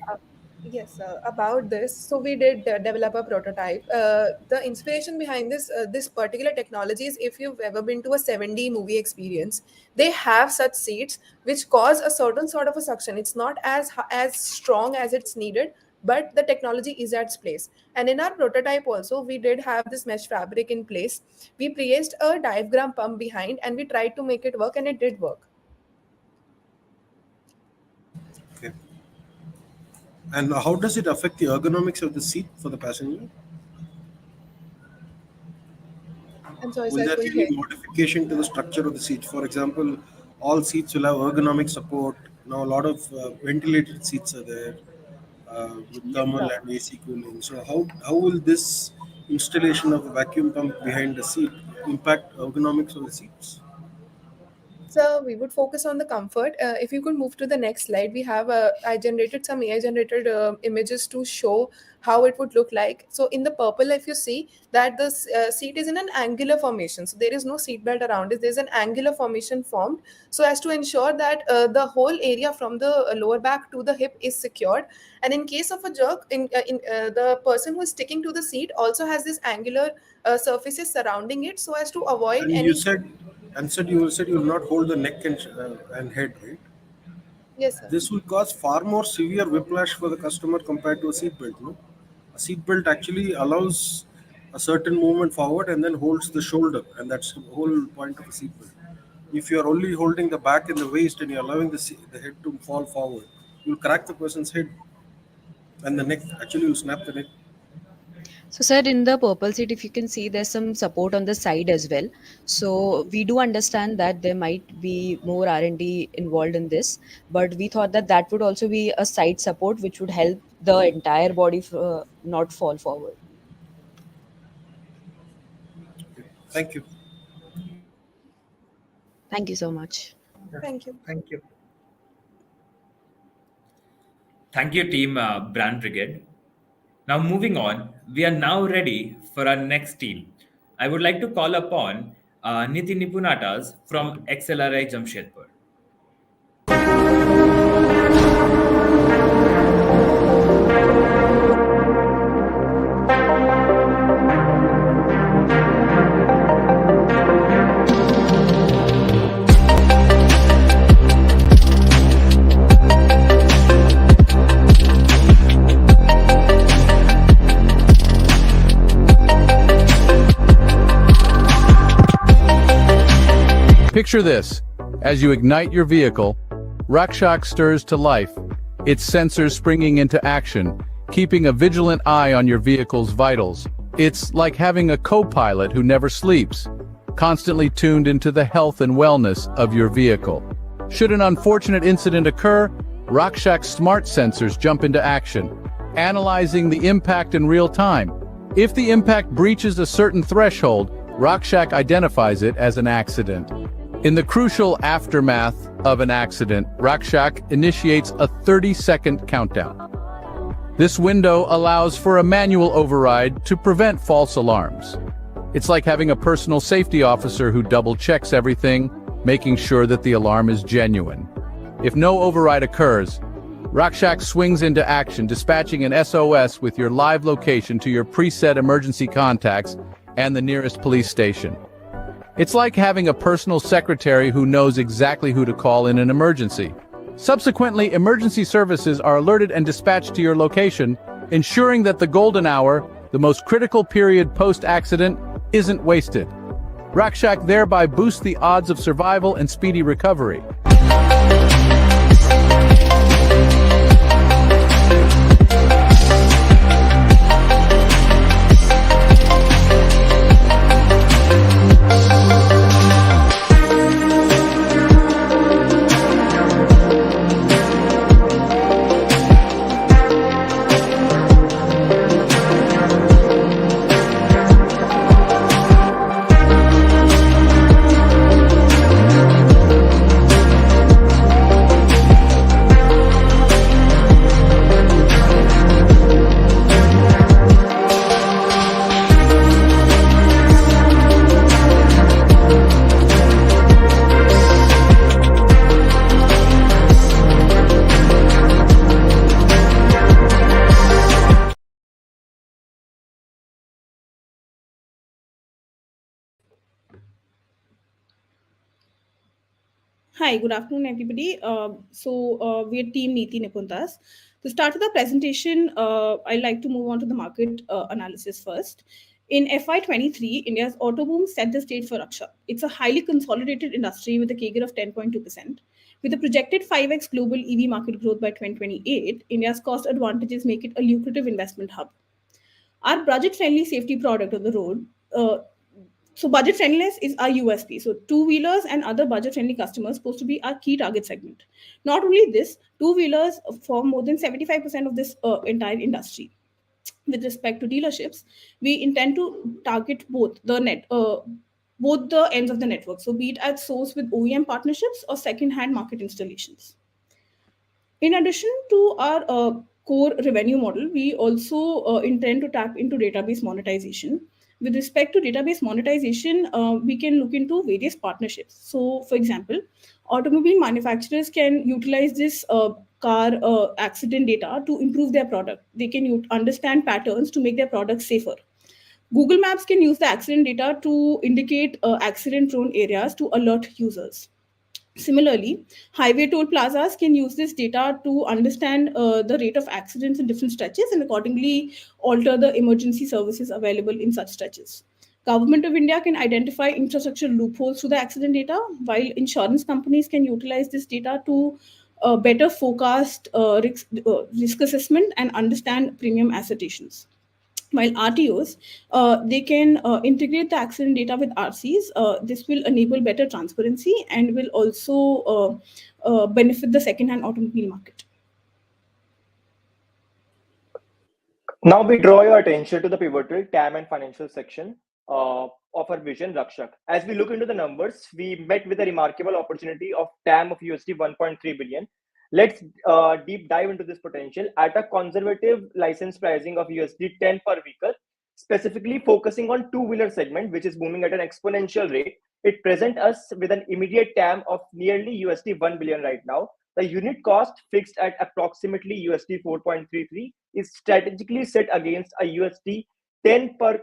yes, about this. So, we did develop a prototype. The inspiration behind this particular technology is, if you've ever been to a 7D movie experience, they have such seats which cause a certain sort of a suction. It's not as strong as it's needed, but the technology is at its place. And in our prototype also, we did have this mesh fabric in place. We placed a diaphragm pump behind, and we tried to make it work, and it did work. Okay. And how does it affect the ergonomics of the seat for the passenger? I'm sorry, Will sir, I there be couldn't any hear. modification to the structure of the seat? For example, all seats will have ergonomic support. Now, a lot of ventilated seats are there with Yes, thermal sir. and AC cooling. So, how will this installation of a vacuum pump behind the seat impact ergonomics of the seats? So we would focus on the comfort. If you could move to the next slide, we have I generated some AI generated images to show how it would look like. So in the purple, if you see that the seat is in an angular formation, so there is no seat belt around it. There's an angular formation formed, so as to ensure that the whole area from the lower back to the hip is secured. And in case of a jerk, the person who is sticking to the seat also has this angular surfaces surrounding it, so as to avoid And you any. said, and you will not hold the neck and head, right? Yes, sir. This will cause far more severe whiplash for the customer compared to a seat belt. No, a seat belt actually allows a certain movement forward and then holds the shoulder, and that's the whole point of a seat belt. If you are only holding the back and the waist and you're allowing the head to fall forward, you'll crack the person's head and the neck. Actually, you'll snap the neck. So, sir, in the purple seat, if you can see, there's some support on the side as well. So, we do understand that there might be more R&D involved in this, but we thought that that would also be a side support which would help the entire body not fall forward. Thank you. Thank you so much. Yeah. Thank you. Thank you. Thank you, team Brand Brigade. Now, moving on, we are now ready for our next team. I would like to call upon Niti Nipunatas from XLRI Jamshedpur. Picture this. As you ignite your vehicle, Rakshak stirs to life, its sensors springing into action, keeping a vigilant eye on your vehicle's vitals. It's like having a co-pilot who never sleeps, constantly tuned into the health and wellness of your vehicle. Should an unfortunate incident occur, Rakshak's smart sensors jump into action, analyzing the impact in real time. If the impact breaches a certain threshold, Rakshak identifies it as an accident. In the crucial aftermath of an accident, Rakshak initiates a 30-second countdown. This window allows for a manual override to prevent false alarms. It's like having a personal safety officer who double-checks everything, making sure that the alarm is genuine. If no override occurs, Rakshak swings into action, dispatching an SOS with your live location to your preset emergency contacts and the nearest police station. It's like having a personal secretary who knows exactly who to call in an emergency. Subsequently, emergency services are alerted and dispatched to your location, ensuring that the golden hour, the most critical period post-accident, isn't wasted. Rakshak thereby boosts the odds of survival and speedy recovery. Hi, good afternoon, everybody. We are Team Niti Nipuntas. To start with the presentation, I'd like to move on to the market analysis first. In FY23, India's auto boom set the stage for Raksha. It's a highly consolidated industry with a CAGR of 10.2%. With a projected 5x global EV market growth by 2028, India's cost advantages make it a lucrative investment hub. Our budget friendly safety product on the road. So budget friendliness is our USP. So two wheelers and other budget friendly customers supposed to be our key target segment. Not only this, two wheelers form more than 75% of this entire industry. With respect to dealerships, we intend to target both the ends of the network. So be it at source with OEM partnerships or second-hand market installations. In addition to our core revenue model, we also intend to tap into database monetization. With respect to database monetization, we can look into various partnerships. So, for example, automobile manufacturers can utilize this car accident data to improve their product. They can understand patterns to make their products safer. Google Maps can use the accident data to indicate accident prone areas to alert users. Similarly, highway toll plazas can use this data to understand the rate of accidents in different stretches and accordingly alter the emergency services available in such stretches. Government of India can identify infrastructure loopholes to the accident data, while insurance companies can utilize this data to better forecast risk assessment and understand premium assertions. While RTOs, they can integrate the accident data with RCs. This will enable better transparency and will also benefit the second-hand automobile market. Now we draw your attention to the pivotal TAM and financial section of our vision, Rakshak. As we look into the numbers, we met with a remarkable opportunity of TAM of USD 1.3 billion. Let's deep dive into this potential at a conservative license pricing of USD 10 per vehicle, specifically focusing on two-wheeler segment, which is booming at an exponential rate. It presents us with an immediate TAM of nearly USD 1 billion right now. The unit cost fixed at approximately USD 4.33 is strategically set against a USD 10 per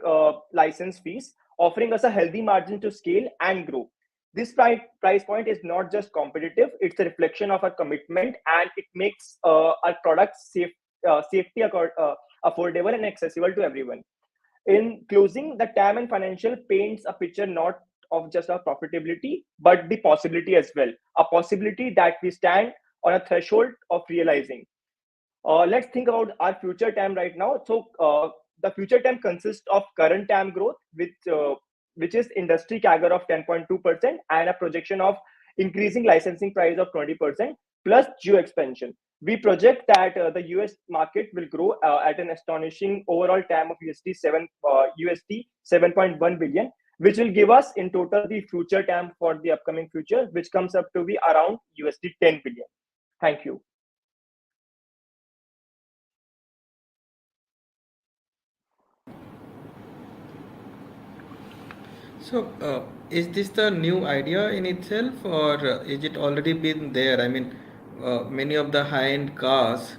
license fees, offering us a healthy margin to scale and grow. This price point is not just competitive, it's a reflection of our commitment and it makes our products safety affordable and accessible to everyone. In closing, the TAM and financial paints a picture not of just our profitability, but the possibility as well. A possibility that we stand on a threshold of realizing. Let's think about our future TAM right now. So the future TAM consists of current TAM growth, which is industry CAGR of 10.2% and a projection of increasing licensing price of 20% plus geo expansion. We project that the US market will grow at an astonishing overall TAM of USD 7.1 billion, which will give us in total the future TAM for the upcoming future, which comes up to be around USD 10 billion. Thank you. So, is this the new idea in itself, or is it already been there? I mean, many of the high-end cars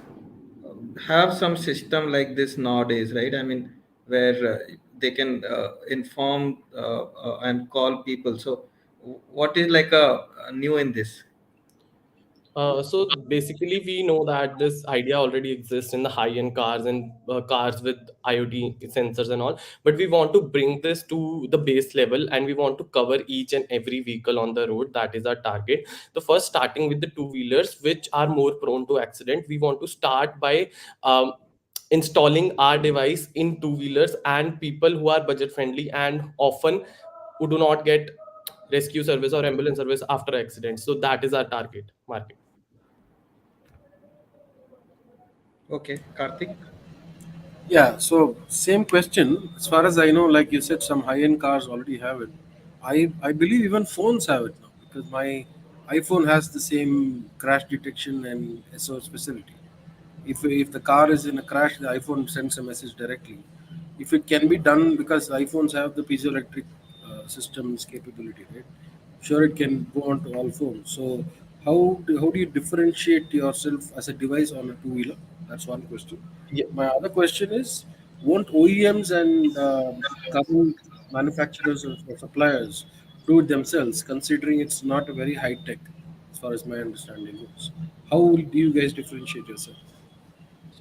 have some system like this nowadays, right? I mean, where they can inform and call people. So, what is like a new in this? So basically, we know that this idea already exists in the high-end cars and cars with IoT sensors and all. But we want to bring this to the base level, and we want to cover each and every vehicle on the road. That is our target. The first, starting with the two-wheelers, which are more prone to accident. We want to start by installing our device in two-wheelers and people who are budget-friendly and often who do not get rescue service or ambulance service after accidents. So that is our target market. Okay, Karthik. Yeah, so same question. As far as I know, like you said, some high-end cars already have it. I believe even phones have it now because my iPhone has the same crash detection and SOS facility. If the car is in a crash, the iPhone sends a message directly. If it can be done because iPhones have the piezoelectric systems capability, right? Sure, it can go on to all phones. So how do you differentiate yourself as a device on a two-wheeler? That's one question. Yeah. My other question is, won't OEMs and current manufacturers or suppliers do it themselves, considering it's not a very high tech, as far as my understanding goes? How do you guys differentiate yourself?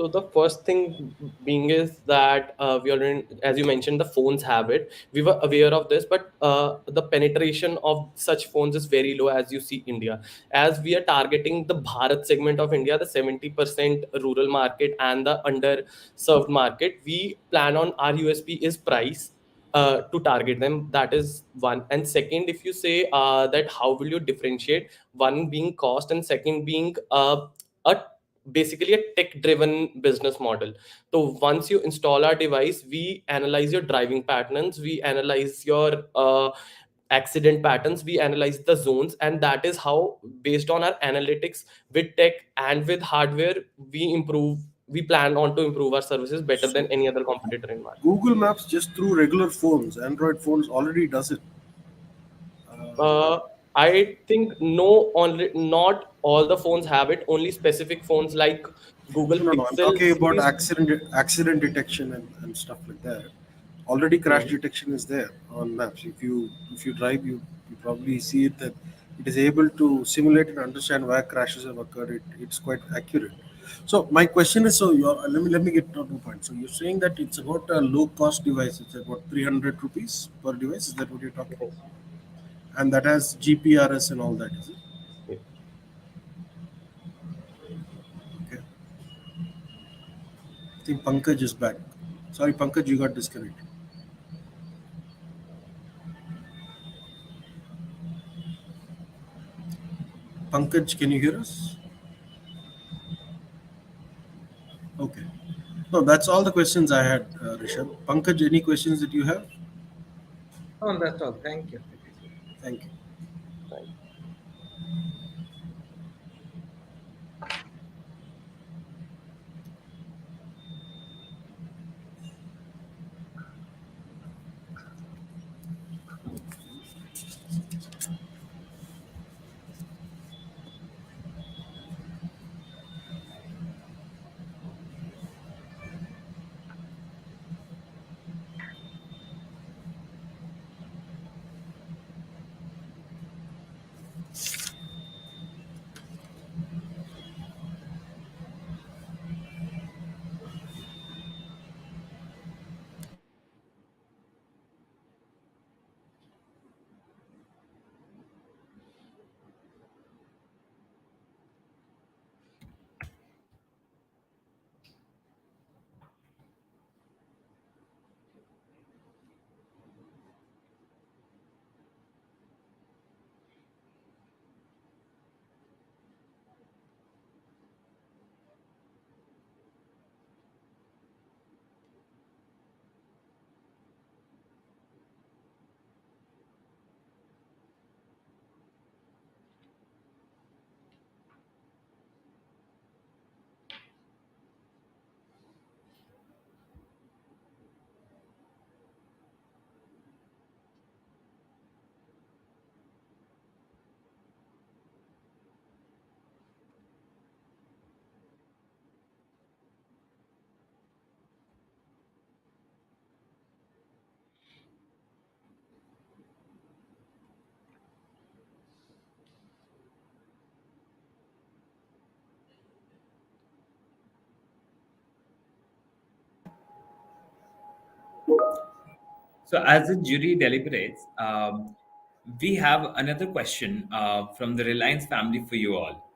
So the first thing being is that we are in, as you mentioned, the phones have it. We were aware of this, but the penetration of such phones is very low. As you see, India, as we are targeting the Bharat segment of India, the 70% rural market and the underserved market, we plan on our USP is price to target them. That is one. And second, if you say that how will you differentiate, one being cost and second being a basically a tech driven business model. So once you install our device, we analyze your driving patterns, we analyze your accident patterns, we analyze the zones, and that is how, based on our analytics with tech and with hardware, we plan on to improve our services better than any other competitor in market. Google Maps just through regular phones, Android phones already does it. uh, I think no, only not all the phones have it, only specific phones like Google No, I'm Pixel talking about series. accident detection and stuff like that. Already crash Hmm. detection is there on maps. If you drive, you probably see it that it is able to simulate and understand where crashes have occurred. It's quite accurate. So my question is, so let me get to the point. So you're saying that it's about a low cost device. It's about 300 rupees per device. Is that what you're talking? Yes. And that has GPRS and all that, is it? Yes. Okay. I think Pankaj is back. Sorry, Pankaj, you got disconnected. Pankaj, can you hear us? Okay. No, that's all the questions I had, Rishabh. Pankaj, any questions that you have? Oh, that's all. Thank you. Thank you. Right. So, as the jury deliberates, we have another question from the Reliance family for you all.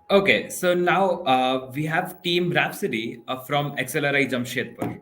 Okay, so now we have Team Rhapsody from XLRI Jamshedpur.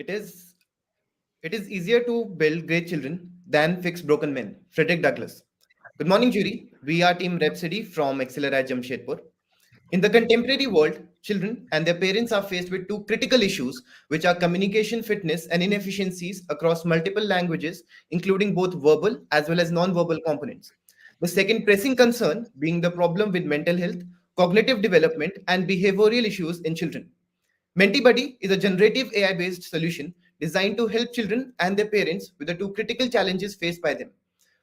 It is it is easier to build great children than fix broken men. Frederick Douglass. Good morning, jury. We are Team Rhapsody from Accelerate Jamshedpur. In the contemporary world, children and their parents are faced with two critical issues, which are communication fitness and inefficiencies across multiple languages, including both verbal as well as non-verbal components. The second pressing concern being the problem with mental health, cognitive development, and behavioral issues in children. MentiBuddy is a generative AI based solution designed to help children and their parents with the two critical challenges faced by them.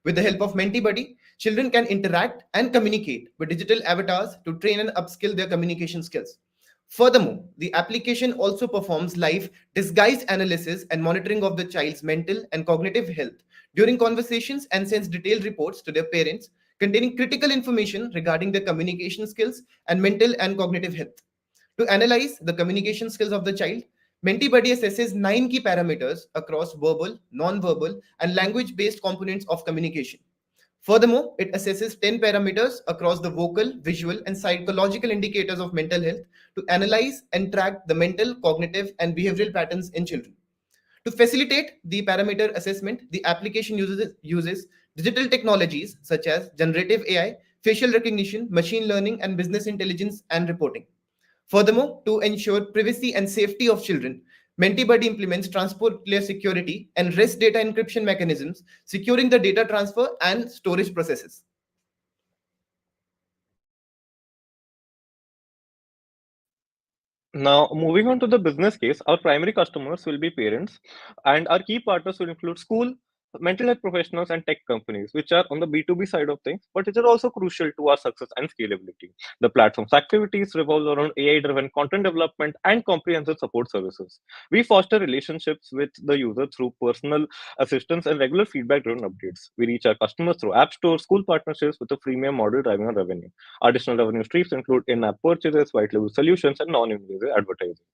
With the help of MentiBuddy, children can interact and communicate with digital avatars to train and upskill their communication skills. Furthermore, the application also performs live disguised analysis and monitoring of the child's mental and cognitive health during conversations and sends detailed reports to their parents containing critical information regarding their communication skills and mental and cognitive health. To analyze the communication skills of the child, MentiBuddy assesses 9 key parameters across verbal, non-verbal, and language-based components of communication. Furthermore, it assesses 10 parameters across the vocal, visual, and psychological indicators of mental health to analyze and track the mental, cognitive, and behavioral patterns in children. To facilitate the parameter assessment, the application uses digital technologies such as generative AI, facial recognition, machine learning, and business intelligence and reporting. Furthermore, to ensure privacy and safety of children, MentiBuddy implements transport layer security and REST data encryption mechanisms, securing the data transfer and storage processes. Now, moving on to the business case, our primary customers will be parents, and our key partners will include school, mental health professionals, and tech companies, which are on the B2B side of things, but which are also crucial to our success and scalability. The platform's activities revolve around AI driven content development and comprehensive support services. We foster relationships with the user through personal assistance and regular feedback driven updates. We reach our customers through app stores, school partnerships with a freemium model driving our revenue. Additional revenue streams include in-app purchases, white label solutions, and non-invasive advertising.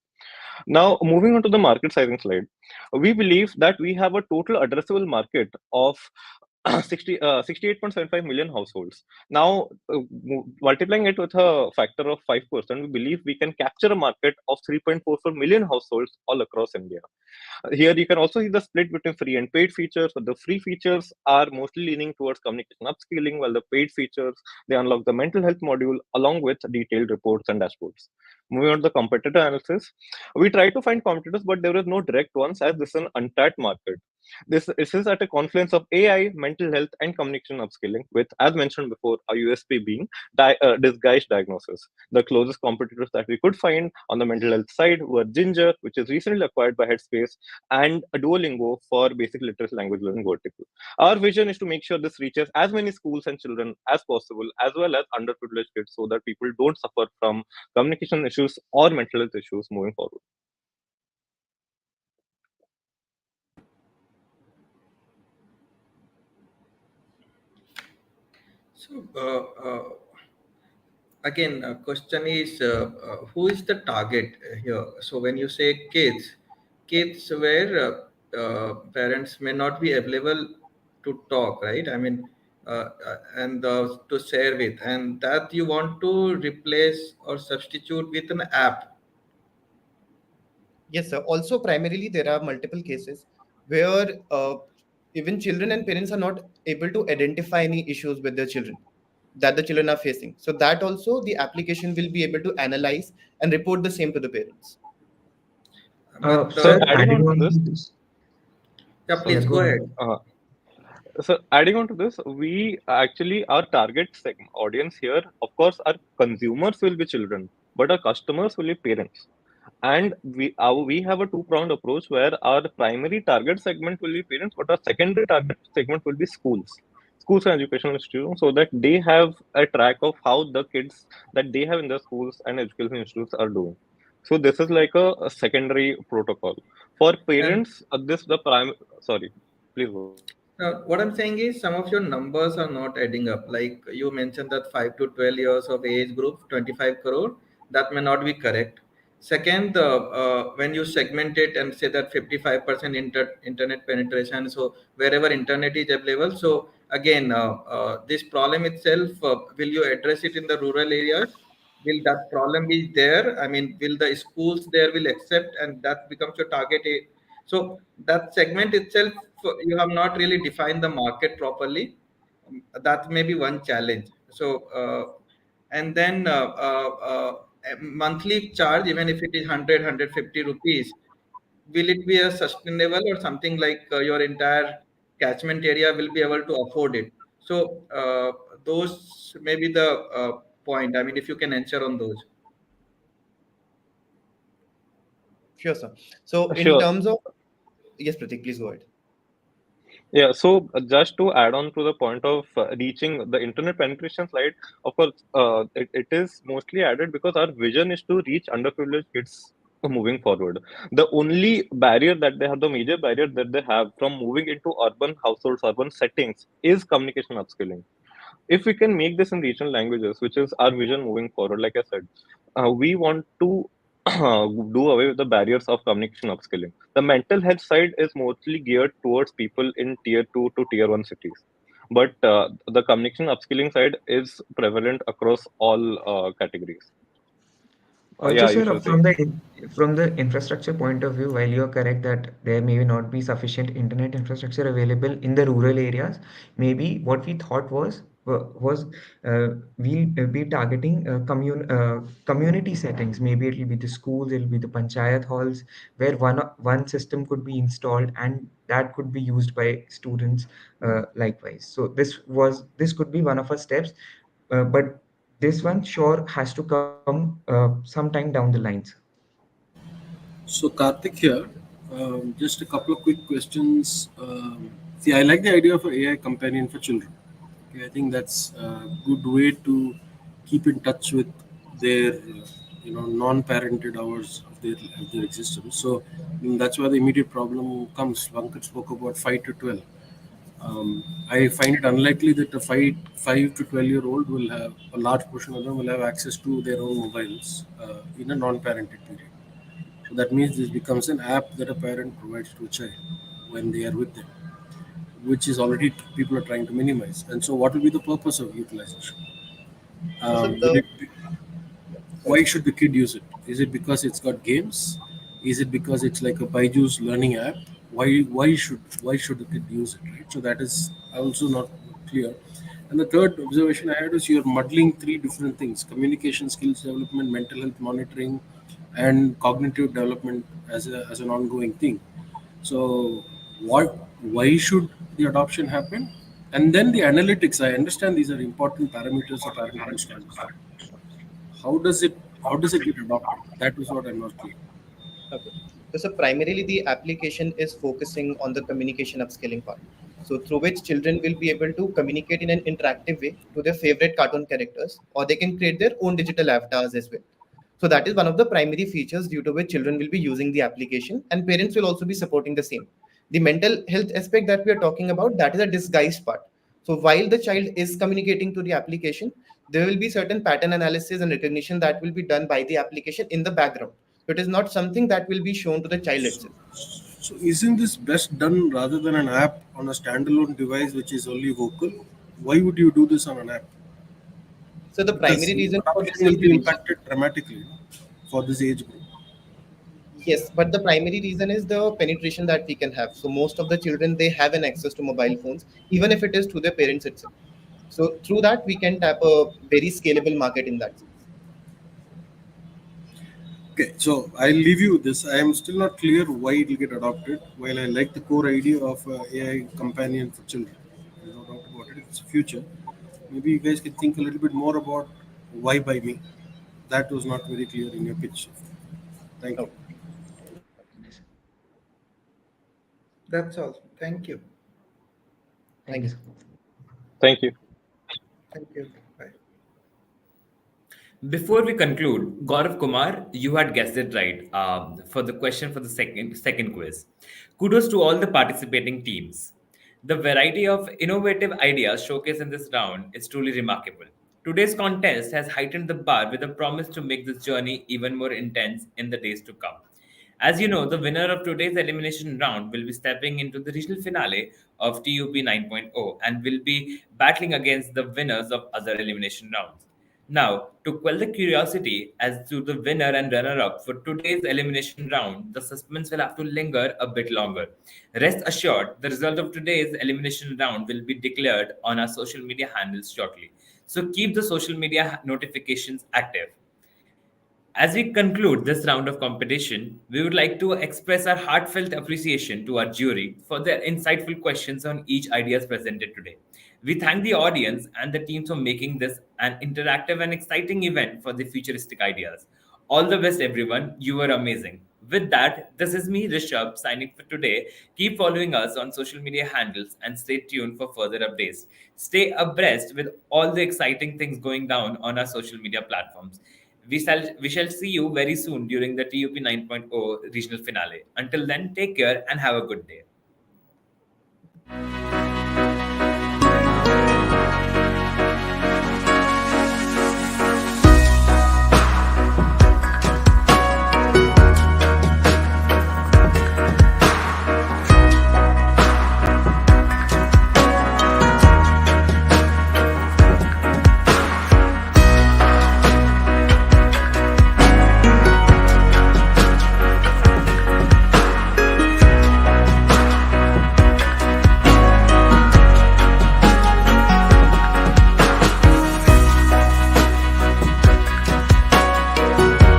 Now, moving on to the market sizing slide, we believe that we have a total addressable market of 68.75 million households. Now, multiplying it with a factor of 5%, we believe we can capture a market of 3.44 million households all across India. Here you can also see the split between free and paid features. So the free features are mostly leaning towards communication upskilling, while the paid features, they unlock the mental health module along with detailed reports and dashboards. Moving on to the competitor analysis, we try to find competitors, but there is no direct ones as this is an untapped market. This is at a confluence of AI, mental health, and communication upskilling, with, as mentioned before, our USP being disguised diagnosis. The closest competitors that we could find on the mental health side were Ginger, which is recently acquired by Headspace, and Duolingo for basic literacy language learning vertical. Our vision is to make sure this reaches as many schools and children as possible, as well as underprivileged kids, so that people don't suffer from communication issues or mental health issues moving forward. So, again, question is who is the target here? So, when you say kids, kids where parents may not be available to talk, right? I mean, and to share with, and that you want to replace or substitute with an app. Yes, sir. Also, primarily, there are multiple cases where even children and parents are not able to identify any issues with their children that the children are facing. So that also the application will be able to analyze and report the same to the parents. But So adding on to this, yeah, please go ahead. So adding on to this, we actually our target segment audience here, of course, our consumers will be children, but our customers will be parents. And we have a two-pronged approach where our primary target segment will be parents, but our secondary target segment will be schools and educational institutions, so that they have a track of how the kids that they have in their schools and educational institutes are doing. So this is like a secondary protocol for And parents. This the prime. Sorry, please go. now, what I'm saying is some of your numbers are not adding up. Like you mentioned that 5 to 12 years of age group, 25 crore, that may not be correct. Second, when you segment it and say that 55% internet penetration, so wherever internet is available, so again, this problem itself, will you address it in the rural areas? Will that problem be there? I mean, will the schools there will accept and that becomes your target So that segment itself, you have not really defined the market properly. That may be one challenge. So and then a monthly charge, even if it is 100 rupees, will it be a sustainable or something like your entire catchment area will be able to afford it? So those may be the point. I mean, if you can answer on those. Sure, sir. So in Sure. terms of, yes, Pratik, please go ahead. Yeah, so just to add on to the point of reaching the internet penetration slide, of course, it is mostly added because our vision is to reach underprivileged kids moving forward. The only barrier that they have, the major barrier that they have from moving into urban households, urban settings, is communication upskilling. If we can make this in regional languages, which is our vision moving forward, like I said, we want to do away with the barriers of communication upskilling. The mental health side is mostly geared towards people in tier 2 to tier 1 cities. But the communication upskilling side is prevalent across all categories. Also, Yeah, you sir, should say. from the infrastructure point of view, while you're correct that there may not be sufficient internet infrastructure available in the rural areas, maybe what we thought was we'll be targeting community settings. Maybe it'll be the schools, it'll be the panchayat halls, where one system could be installed and that could be used by students likewise. So this could be one of our steps, but this one sure has to come sometime down the lines. So Karthik here, just a couple of quick questions. See, I like the idea of an AI companion for children. Okay, I think that's a good way to keep in touch with their, non-parented hours of their existence. So that's where the immediate problem comes. Pankaj spoke about 5 to 12. I find it unlikely that a 5 to 12 year old will have a large portion of them will have access to their own mobiles in a non-parented period. So that means this becomes an app that a parent provides to a child when they are with them, which is already people are trying to minimize. And so, what will be the purpose of utilization? So Will the, it be, why should the kid use it? Is it because it's got games? Is it because it's like a Baiju's learning app? Why should the kid use it? Right. So that is also not clear. And the third observation I had is you're muddling three different things: communication skills development, mental health monitoring, and cognitive development as an ongoing thing. So what why should the adoption happen? And then the analytics. I understand these are important parameters a parent understands. How does it how does it get adopted? That is what I'm not clear. okay. So primarily the application is focusing on the communication upskilling part. So through which children will be able to communicate in an interactive way to their favorite cartoon characters, or they can create their own digital avatars as well. So that is one of the primary features due to which children will be using the application, and parents will also be supporting the same. The mental health aspect that we are talking about, that is a disguised part. So while the child is communicating to the application, there will be certain pattern analysis and recognition that will be done by the application in the background. So it is not something that will be shown to the child itself. So isn't this best done rather than an app on a standalone device which is only vocal? Why would you do this on an app? So the Because primary reason for adoption this is will the be reason. impacted dramatically for this age group. Yes, but the primary reason is the penetration that we can have. So most of the children, they have an access to mobile phones, even if it is to their parents itself. So through that, we can tap a very scalable market in that sense. Okay, so I'll leave you with this. I am still not clear why it will get adopted. While I like the core idea of AI companion for children, there's no doubt about it. It's the future. Maybe you guys can think a little bit more about why by me. That was not very clear in your pitch. Thank you. Oh, That's all. Thank you. Thank you, sir. Thank you. Thank you. Bye. Before we conclude, Gaurav Kumar, you had guessed it right for the question for the second quiz. Kudos to all the participating teams. The variety of innovative ideas showcased in this round is truly remarkable. Today's contest has heightened the bar with a promise to make this journey even more intense in the days to come. As you know, the winner of today's elimination round will be stepping into the regional finale of TUP 9.0 and will be battling against the winners of other elimination rounds. Now, to quell the curiosity as to the winner and runner up for today's elimination round, the suspense will have to linger a bit longer. Rest assured, the result of today's elimination round will be declared on our social media handles shortly. So keep the social media notifications active. As we conclude this round of competition, we would like to express our heartfelt appreciation to our jury for their insightful questions on each ideas presented today. We thank the audience and the teams for making this an interactive and exciting event for the futuristic ideas. All the best, everyone. You were amazing. With that, this is me, Rishabh, signing for today. Keep following us on social media handles and stay tuned for further updates. Stay abreast with all the exciting things going down on our social media platforms. We shall see you very soon during the TUP 9.0 regional finale. Until then, take care and have a good day.